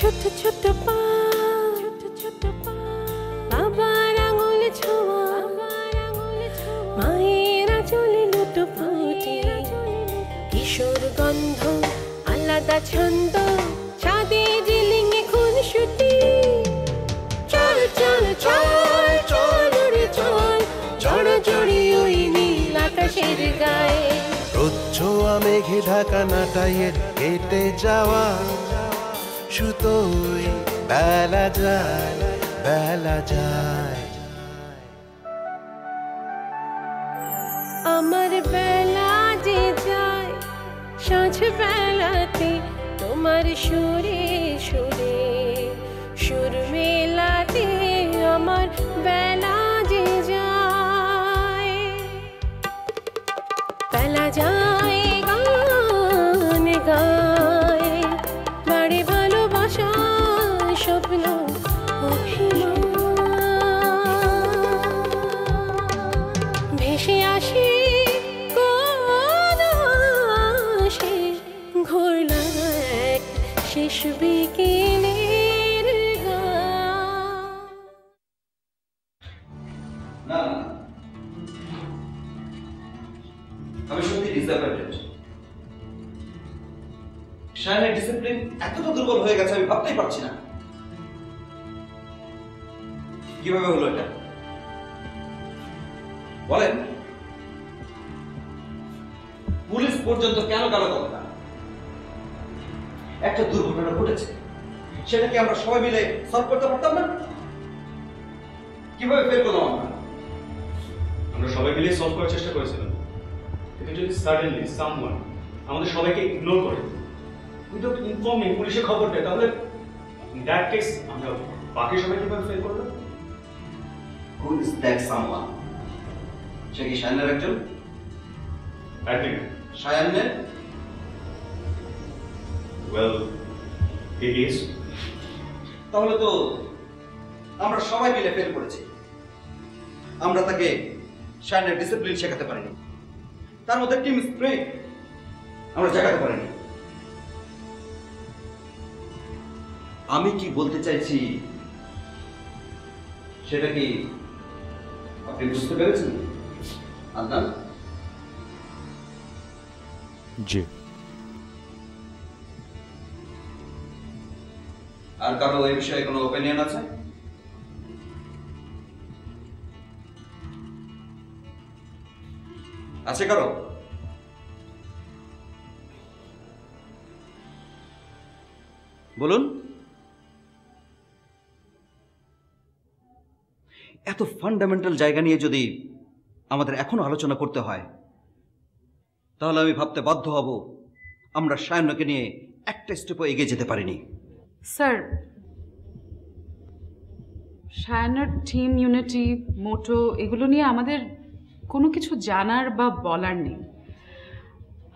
ছোট ছোট পা, বাবার আঙুল ছোঁয়া, মায়ের আঁচলে লুটোপুটি, কিশোর গন্ধ আলাদা ছন্দ, ছাদে জিলিঙে খুনসুটি। চল চল চল চল রে চল, জড়জড়ি ওই নীল আকাশের গায়ে। রোদ-ছোঁয়া মেঘে ঢাকা নাটাইয়ের কেটে যাওয়া সুতোয় বেলা যায়, বেলা যায়। আমার বেলা যে যায় সাঁঝ বেলাতে, তোমার সুরে সুরে সুর মেলাতে আমার বেলা যে যায়। বেলা যায় গান গায়, বাড়ি ভালোবাসা স্বপ্ন ভেসে আসে কোন আসে, ঘোরলা এক শেষ বিকেলের গান। না, আমি সত্যি ডিসঅ্যাপয়েন্টেড। শায়নের ডিসিপ্লিন এতটা দুর্বল হয়ে গেছে আমি ভাবতেই পারছি না। কিভাবে হলো এটা বলেন? পুলিশ পর্যন্ত কেন গেল কথা? একটা দুর্ঘটনা ঘটেছে, সেটাকে আমরা সবাই মিলে সলভ করতে পারতাম না? কিভাবে ফেল করলাম আমরা? আমরা সবাই মিলে সলভ করার চেষ্টা করেছিলাম, কিন্তু যদি সাডেনলি সামওয়ান আমাদের সবাইকে ইগনোর করে উইদাউট ইনফর্মিং পুলিশে খবর দেয়, তাহলে ইন দ্যাট কেস আমরা বাকি সবাই কিভাবে ফেল করলাম? Who is that someone? সে কি শায়নের একজন? I think শায়নের? well he is. তাহলে তো আমরা সবাই মিলে ফেল করেছি। আমরা তাকে শায়নের ডিসিপ্লিন শেখাতে পারিনি, তার মধ্যে টিম স্পিরিট আমরা জাগাতে পারিনি। আমি কি বলতে চাইছি সেটা কি আপনি বুঝতে পেরেছেন আদনান? জি। আর কারো এই বিষয়ে কোনো ওপিনিয়ন আছে? আছে কারো? বলুন। এত ফান্ডামেন্টাল জায়গা নিয়ে যদি আমাদের এখনো আলোচনা করতে হয়, তাহলে আমি ভাবতে বাধ্য হব আমরা শায়নকে নিয়ে একটা স্টেপও এগিয়ে যেতে পারিনি। স্যার, শায়নের টিম ইউনিটি, মোটো, এগুলো নিয়ে আমাদের কোনো কিছু জানার বা বলার নেই।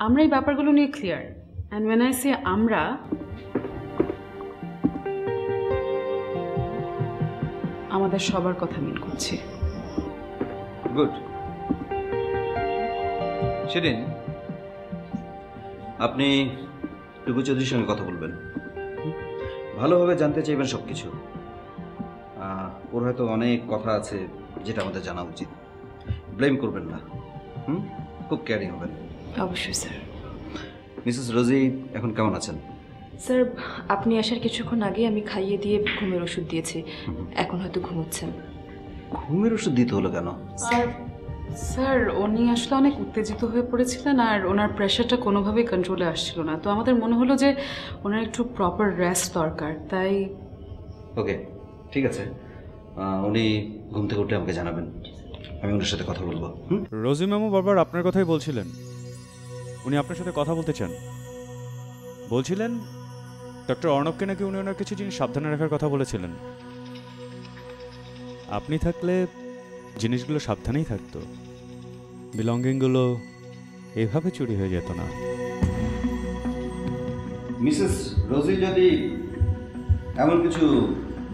আমরা এই ব্যাপারগুলো নিয়ে clear. And when I say আমরা, আমাদের সবার কথা মিল করছে। গুড। সেদিন আপনি টুকু চৌধুরীর সঙ্গে কথা বলবেন, ভালোভাবে জানতে চাইবেন সব কিছু। ওর হয়তো অনেক কথা আছে যেটা আমাদের জানা উচিত। ব্লেম করবেন না, খুব কেয়ারিং হবেন। অবশ্যই স্যার। মিসেস রোজি এখন কেমন আছেন? স্যার, আপনি আসার কিছুক্ষণ আগে আমি খাইয়ে দিয়ে ঘুমের ওষুধ দিয়েছি, এখন হয়তো ঘুমোচ্ছেন। ঘুমের ওষুধ দিতে হলো কেন? স্যার, উনি আসলে অনেক উত্তেজিত হয়ে পড়েছিলেন আর ওনার প্রেশারটা কোনোভাবেই কন্ট্রোলে আসছিল না। তো আমাদের মনে হলো যে ওনার একটু প্রপার রেস্ট দরকার, তাই। ওকে, ঠিক আছে। উনি ঘুম থেকে উঠে আমাকে জানাবেন, আমি ওনার সাথে কথা বলবো। রোজি ম্যামও বারবার আপনার কথাই বলছিলেন, উনি আপনার সাথে কথা বলতে চান। বলছিলেন ডক্টর অর্ণবকে নাকি উনি ওনার কিছু জিনিস সাবধানে রাখার কথা বলেছিলেন। আপনি থাকলে জিনিসগুলো সাবধানেই থাকতো, বিলঙ্গিংগুলো এভাবে চুরি হয়ে যেত না। মিসেস রোজি যদি এমন কিছু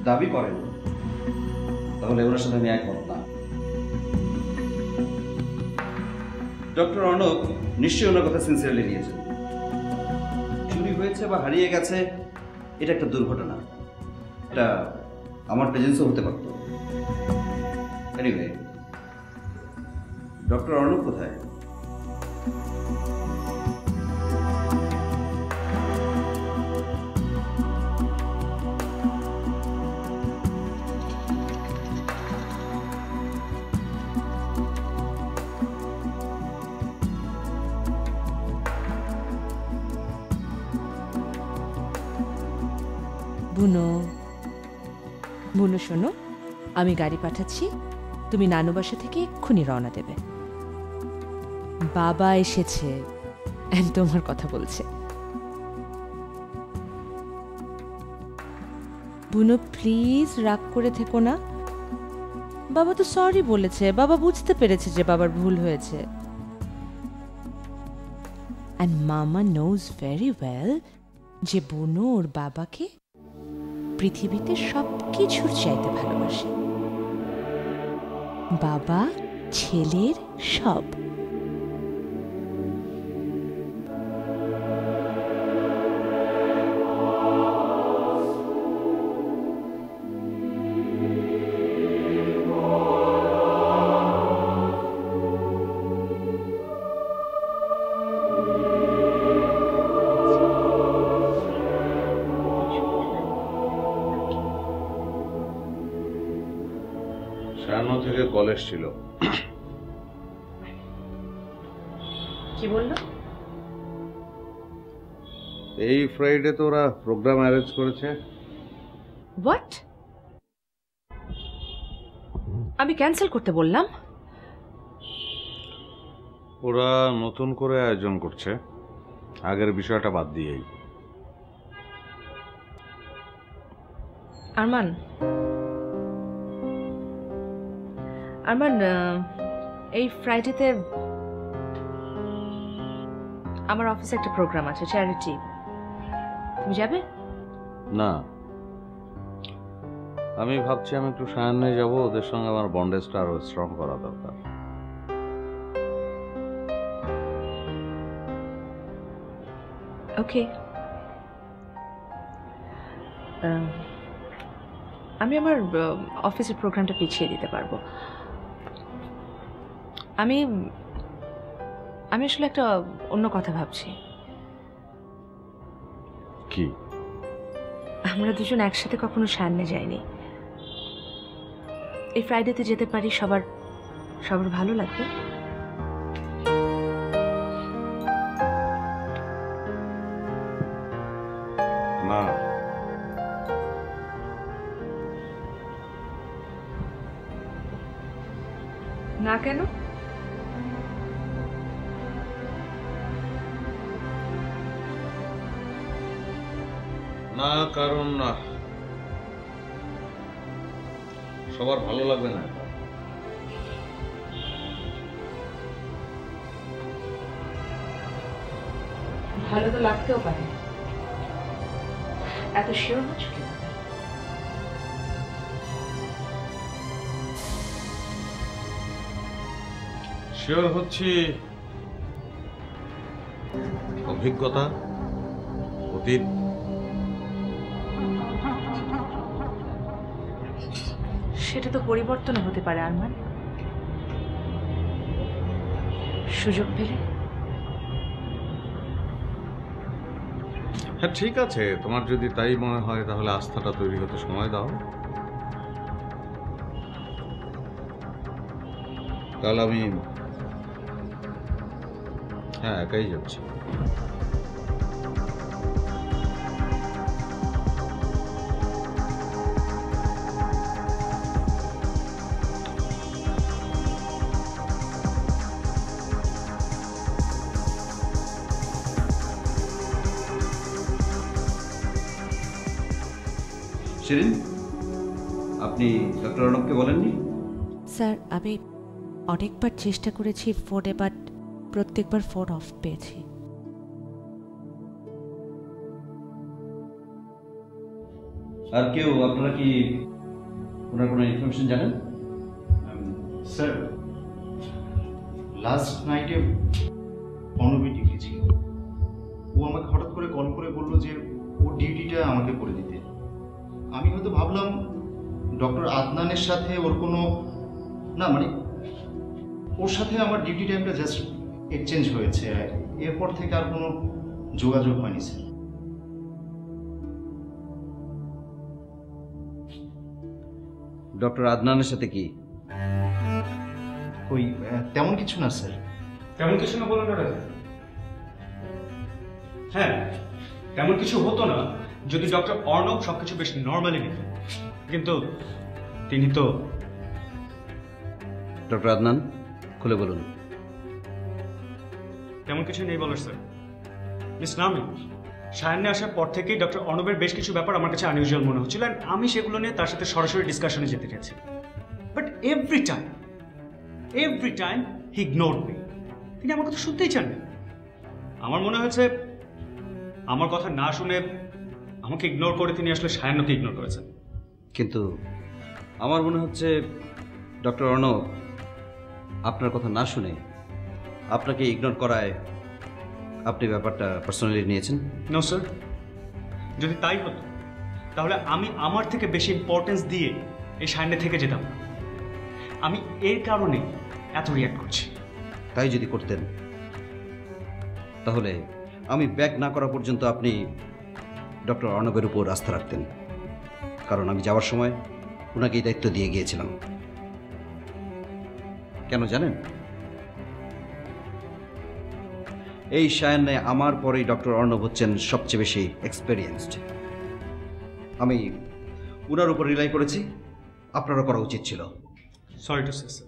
দাবি করেন, তাহলে ওনার সাথে আমি একমত না। ডক্টর অর্ণব নিশ্চয়ই ওনার কথা সিনসিয়ারলি নিয়েছেন। চুরি হয়েছে বা হারিয়ে গেছে এটা একটা দুর্ঘটনা, এটা আমার প্রেজেন্সও হতে পারত। এনিওয়ে, ডক্টর অর্ণব কোথায়? বুনো, বুনো শোনো, আমি গাড়ি পাঠাচ্ছি, তুমি নানু বাসা থেকে এক্ষুনি রওনা দেবে। বাবা এসেছে, তোমার কথা বলছে। বুনো প্লিজ রাগ করে থেকো না, বাবা তো সরি বলেছে, বাবা বুঝতে পেরেছে যে বাবার ভুল হয়েছে। অ্যান্ড মামা নোজ ভেরি ওয়েল যে বুনো ওর বাবাকে পৃথিবীতে সব কিছুর চাইতে ভালোবাসে। বাবা ছেলের সব। থেকে কলেজ ছিল। কি বললো? এই ফ্রাইডে তো ওরা প্রোগ্রাম অ্যারেঞ্জ করেছে। হোয়াট? আমি ক্যান্সেল করতে বললাম। ওরা নতুন করে আয়োজন করছে, আগের বিষয়টা বাদ দিয়েই। আরমান, আরমান, এই ফ্রাইডেতে আমার অফিসে একটা প্রোগ্রাম আছে, চ্যারিটি। তুমি যাবে? না, আমি ভাবছি আমি একটু সায়ান্নে যাবো, ওদের সঙ্গে আমার বন্ডেজটা আরো স্ট্রং করা দরকার। ওকে, আমি আমার অফিসের প্রোগ্রামটা পিছিয়ে দিতে পারবো। আমি আসলে একটা অন্য কথা ভাবছি। কি? আমরা দুজন একসাথে কখনো সামনে যাইনি, এই ফ্রাইডেতে যেতে পারি, সবার ভালো লাগবে। না, না কেন? না, কারণ সবার ভালো লাগবে না। ভালো তো লাগতেও পারে, এত শিওর হচ্ছ কি? শিওর হচ্ছি অভিজ্ঞতা, অতীত। সেটা তো পরিবর্তন হতে পারে আরমান, সুযোগ পেলে। হ্যাঁ ঠিক আছে, তোমার যদি তাই মনে হয় তাহলে আস্থাটা তৈরি হতে সময় দাও। তাহলে আমি একাই যাচ্ছি। শিরিন, আপনি ডক্টর অর্ণবকে বলেননি? স্যার, আমি অনেকবার চেষ্টা করেছি ফোনে, বাট প্রত্যেকবার ফোন অফ পেয়েছি। আর কেউ আপনারা কি ওনার কোনো ইনফরমেশন জানেন? স্যার, লাস্ট নাইটে অর্ণবী ডিউটি ছিল। ও আমাকে হঠাৎ করে কল করে বললো যে ওর ডিউটিটা আমাকে করে দিতে। আমি হয়তো ভাবলাম ডক্টর আদনানের সাথে ওর কোনো না, মানে ওর সাথে আমার ডিউটি টাইমটা জাস্ট এক্সচেঞ্জ হয়েছে, এরপর থেকে আর কোনো যোগাযোগ হয়নি স্যার। ডক্টর আদনানের সাথে কি? ওই তেমন কিছু না স্যার। তেমন কিছু না বলুন রাজা। হ্যাঁ, তেমন কিছু হতো না যদি ডক্টর অর্ণব সবকিছু বেশ নর্মালি নিত, কিন্তু তিনি তো। ডক্টর আদনান, খুলে বলুন। তেমন কিছু নেই বলার স্যার। মিস নামি, সায়ান্নে আসার পর থেকেই ডক্টর অর্ণবের বেশ কিছু ব্যাপার আমার কাছে আনইউজুয়াল মনে হচ্ছিল, আর আমি সেগুলো নিয়ে তার সাথে সরাসরি ডিসকাশনে যেতে চাইছি। But every time he ignored me. তিনি আমার কথা শুনতেই চান না। আমার মনে হয়েছে আমার কথা না শুনে আমাকে ইগনোর করে তিনি আসলে সায়ান্নকে ইগনোর করেছেন। কিন্তু আমার মনে হচ্ছে ডক্টর অর্ণব আপনার কথা না শুনে আপনাকে ইগনোর করায় আপনি ব্যাপারটা পার্সোনালি নিয়েছেন। নো স্যার, যদি তাই হতো তাহলে আমি আমার থেকে বেশি ইম্পর্টেন্স দিয়ে এই সায়ান্নে থেকে যেতাম না। আমি এর কারণে এত রিয়াক্ট করছি। তাই যদি করতেন তাহলে আমি ব্যাক না করা পর্যন্ত আপনি ডক্টর অর্ণবের উপর আস্থা রাখতেন, কারণ আমি যাওয়ার সময় ওনাকে এই দায়িত্ব দিয়ে গিয়েছিলাম। কেন জানেন? এই সায়ান্নে আমার পরেই ডক্টর অর্ণব হচ্ছেন সবচেয়ে বেশি এক্সপেরিয়েন্সড। আমি ওনার উপর রিলাই করেছি, আপনারও করা উচিত ছিল। Sorry to say sir.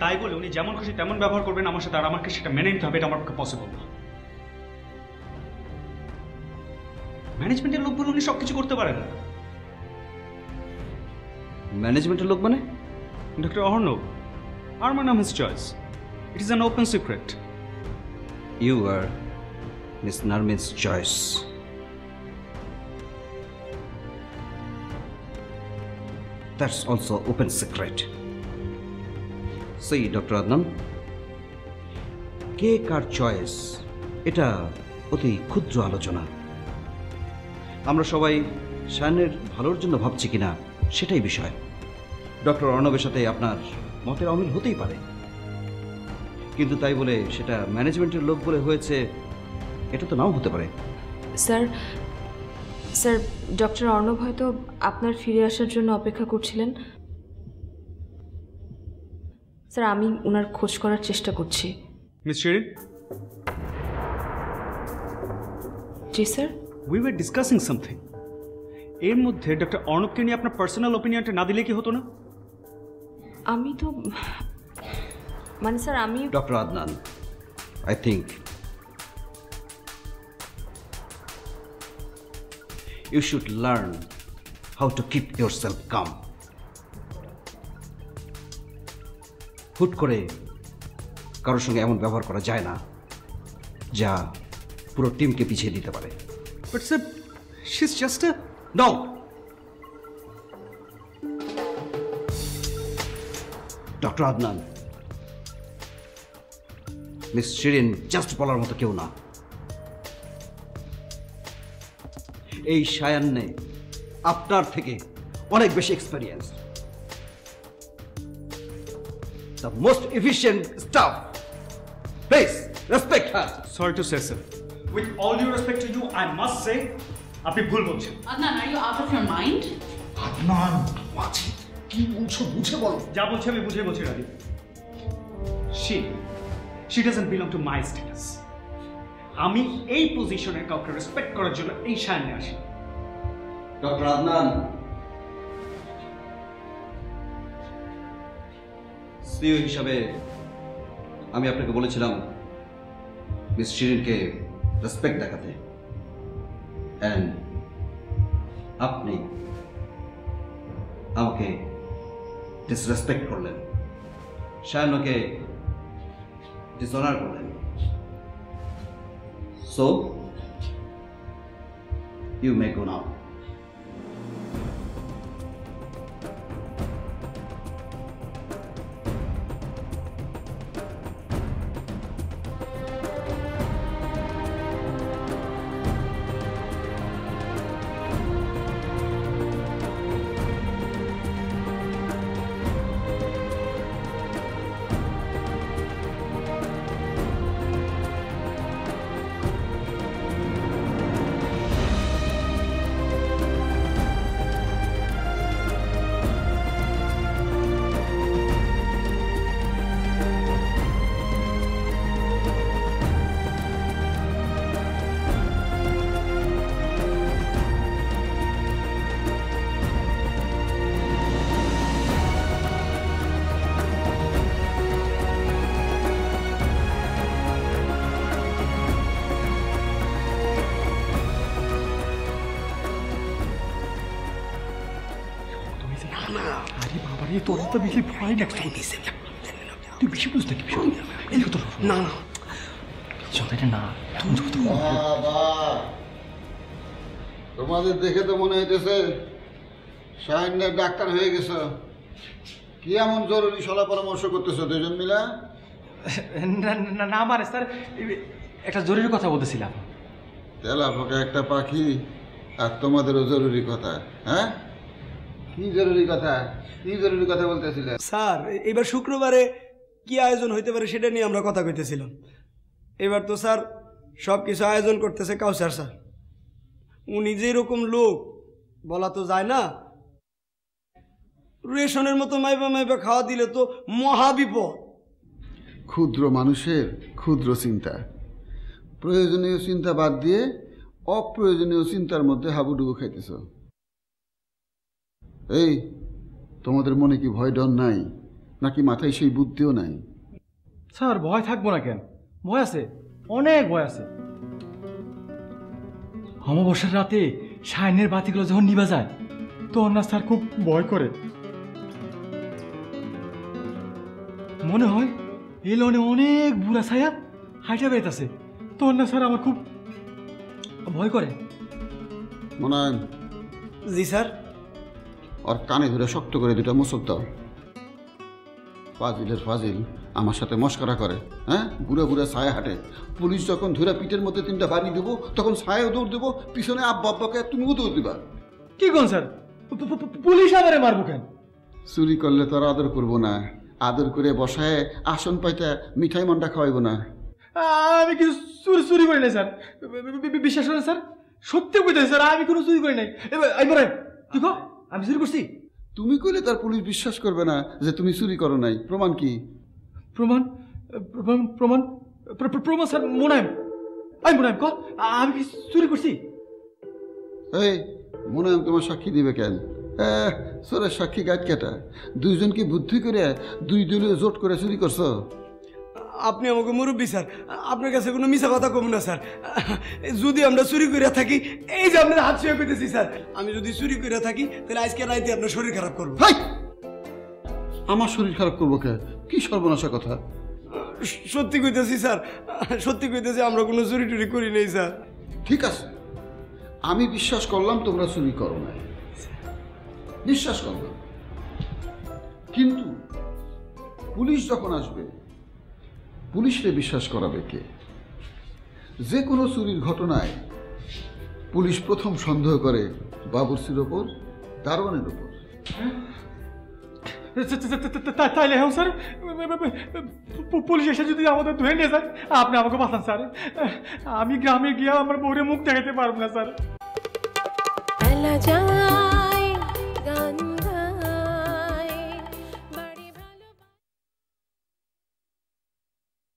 তাই বলে উনি যেমন খুশি তেমন ব্যবহার করবেন আমার সাথে, আর আমাকে সেটা মেনে নিতে হবে, এটা আমার পক্ষে পসিবল না। ম্যানেজমেন্টের লোক বলে উনি সবকিছু করতে পারেন না। ম্যানেজমেন্টের লোক মানে? ডক্টর অর্ণব, আমার নাম his choice. It is an open secret. You are miss Narmin's choice. That's also open secret. See, Dr. Adnan, কে কার চয়েস এটা অতি ক্ষুদ্র আলোচনা। আমরা সবাই সায়ানের ভালোর জন্য ভাবছি কিনা সেটাই বিষয়। ডক্টর অর্ণবের সাথে আপনার মতের অমিল হতেই পারে, কিন্তু তাই বলে সেটা ম্যানেজমেন্টের লোক বলে হয়েছে এটা তো নাও হতে পারে। স্যার ডক্টর অর্ণব হয়তো আপনার ফিরে আসার জন্য অপেক্ষা করছিলেন। স্যার, আমি ওনার খোঁজ করার চেষ্টা করছি। Miss Shirin. G sir. We were discussing something. এর মধ্যে ডক্টর অর্ণবকে নিয়ে আপনার পার্সোনাল ওপিনিয়নটা না দিলে কি হতো না? আমি তো মানে স্যার আমি doctor Adnan, I think you should learn how to keep yourself calm. হুট করে কারোর সঙ্গে এমন ব্যবহার করা যায় না যা পুরো টিমকে পিছিয়ে দিতে পারে। But sir, she's just a... No! Doctor Adnan, miss Shirin just বলার মতো কেউ না। এই সায়ান্নে আপনার থেকে অনেক বেশি experience. The most efficient staff. Please respect her. Sorry to say, sir. With all due respect to you, I must say, আপনি ভুল বলছেন। Adnan, are you out of your mind? Adnan, মাছি কি বলছো বুঝে বলো। যা বলছি আমি বুঝে বলছি রাজি। She doesn't belong to my status. আমি এই পজিশনের কাউকে রেসপেক্ট করার জন্য এই সামনে আসি। ডক্টর আদনান, সিইও হিসাবে আমি আপনাকে বলেছিলাম মিস শিরিনকে রেসপেক্ট দেখাতে, এন্ড আপনি আমাকে ডিসরেসপেক্ট করলেন, সায়ান্নকে ডিসঅনার করলেন। So, you may go now. আরে তোর তো বেশি ভয় লাগছে, তুই বেশি বুঝতে কি না না না তোমাদের দেখে তো মনে হইতেছে শাহিনের ডাক্তার হয়ে গেছ। কি এমন জরুরি সলা পরামর্শ করতেছো দুজন মিলা? না মানে স্যার একটা জরুরি কথা বলতেছিলাম। তেলা ফাঁকা একটা পাখি আর তোমাদেরও জরুরি কথা। হ্যাঁ, কি জরুরি কথা? কি জরুরি কথা বলতেছিলে? স্যার এবার শুক্রবারে কি আয়োজন হইতে পারে সেটা নিয়ে আমরা কথা কইতেছিলাম। এবার তো স্যার সব কিছু আয়োজন করতেছে কাউসার স্যার। উনি যেরকম লোক বলা তো যায় না, রেশনের মতো মাইবা মাইবা খাওয়া দিলে তো মহাবিপদ। ক্ষুদ্র মানুষের ক্ষুদ্র চিন্তা, প্রয়োজনীয় চিন্তা বাদ দিয়ে অপ্রয়োজনীয় চিন্তার মধ্যে হাবুডুবু খাইতেছ। এই তোমাদের মনে কি ভয় ডর নাই, নাকি মাথায় সেই বুদ্ধিও নাই? স্যার ভয় থাকবো না কেন, ভয় আছে, অনেক ভয় আছে। অমাবস্যার রাতে শাইনের বাতিগুলো যখন নিভা যায় তখন না স্যার খুব ভয় করে। মনে হয় এই লনে অনেক বুড়া ছায়া হাইটা বেড়াইতেছে, তখন না স্যার আমার খুব ভয় করে। মনায়ন। জি স্যার। ওর কানে ধরে শক্ত করে দুটা মুসক দাও। ফাজিলের ফাজিল আমার সাথে মস্করা করে। হ্যাঁ, বুড়ে বুড়ে ছায়া হাঁটে। পুলিশ যখন ধরে পিঠের মধ্যে তিনটা বাড়ি দেবো তখন ছায়াও দৌড় দেবো, পিছনে আব্বা আব্বাকে তুমিও দৌড় দিবা। কি কোন স্যার, পুলিশ আমারে মারবো কেন? চুরি করলে তো আর আদর করবো না, আদর করে বসায় আসন পাইতে মিঠাই মন্ডা খাওয়াইবো না। আমি কিছু চুরি করি নাই স্যার, বিশ্বাস করেন স্যার, সত্যি কইতেছি স্যার, আমি কোনো চুরি করি নাই। এবার তুই কো আমি চুরি করছি? তুমি কইলে তার পুলিশ বিশ্বাস করবে না যে তুমি চুরি করো নাই। প্রমাণ কি? প্রমাণ প্রমাণ প্রমাণ স্যার মোনায়েম, আমি মোনায়েম কর আমি কি চুরি করছি? এই মোনায়েম তোমার সাক্ষী দিবে কেন? চোরের সাক্ষী গাইড কেটা? দুইজনকে বুদ্ধি করে দুই দলীয় জোট করে চুরি করছো। আপনি আমাকে মুরব্বী স্যার, আপনার কাছে কোনো মিছা কথা কম না স্যার। যদি আমরা চুরি করে থাকি, এই যে আপনার হাত ছুঁয়ে পেতেছি স্যার, আমি যদি চুরি করে থাকি তাহলে আজকে রাইতে আপনার শরীর খারাপ করবো। আমার শরীর খারাপ করবো কে? কি সর্বনাশা কথা! সত্যি কইতেছি স্যার, সত্যি কইতেছি, আমরা কোনো চুরি টুরি করি নাই স্যার। ঠিক আছে, আমি বিশ্বাস করলাম তোমরা চুরি করো না, বিশ্বাস করলাম। কিন্তু পুলিশ যখন আসবে, পুলিশকে বিশ্বাস করাবে কে? যে কোনো চুরির ঘটনায় পুলিশ প্রথম সন্দেহ করে বাবুর্চির ওপর, দারোয়ানের ওপর। তাইলে হ্যাঁ স্যার, পুলিশ এসে যদি আমাদের ধরে নিয়ে যায়, আপনি আমাকে বাঁচান স্যার। আমি গ্রামে গিয়ে আমার বউরে মুখ দেখাতে পারবো না স্যার।